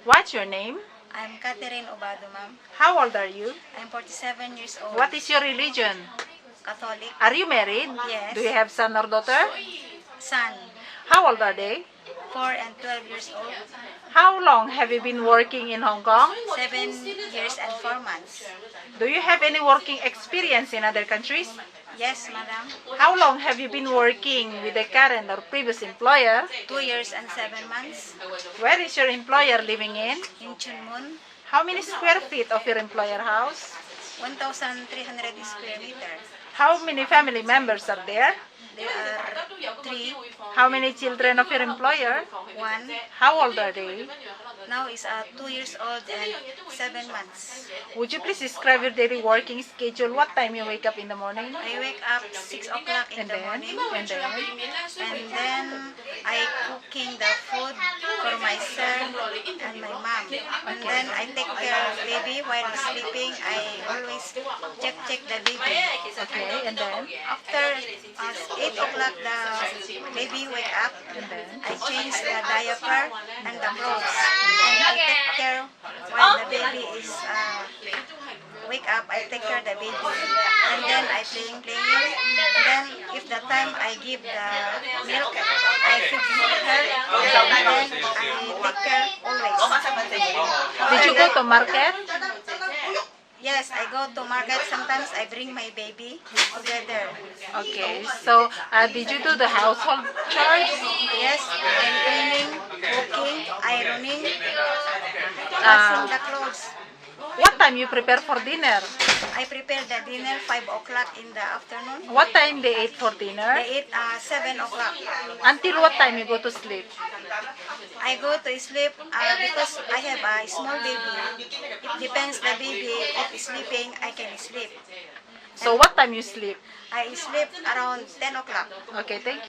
What's your name? I'm Catherine Obado, ma'am. How old are you? I'm 47 years old. What is your religion? Catholic. Are you married? Yes. Do you have son or daughter? Son. How old are they? 4 and 12 years old. How long have you been working in Hong Kong? 7 years and 4 months. Do you have any working experience in other countries? Yes, madam. How long have you been working with the current or previous employer? 2 years and 7 months. Where is your employer living in? In Chunmun. How many square feet of your employer house? 1,300 square meter. How many family members are there? There are 3. How many children of your employer? 1. How old are they? Now is 2 years old and 7 months. Would you please describe your daily working schedule? What time you wake up in the morning? I wake up 6 o'clock in the morning. And then? And then I cooking the food for myself and my mom. And then I take care of baby while sleeping. I always check the baby. Okay, and then? After 8 o'clock the baby wake up. And then? I change the diaper and the clothes. And I take care while the baby is wake up. I take care of the baby. And then I playing. And then if the time I give the milk, I feed her. And then I take care always. Did you go to market? Yes, I go to market. Sometimes I bring my baby together. Okay, so did you do the household chores? Yes, I'm cleaning, cooking, ironing, washing the clothes. What time you prepare for dinner? I prepare the dinner 5 o'clock in the afternoon. What time they ate for dinner? They eat 7 o'clock. Until what time you go to sleep? I go to sleep because I have a small baby. It depends the baby. If sleeping, I can sleep. So what time you sleep? I sleep around 10 o'clock. Okay, thank you.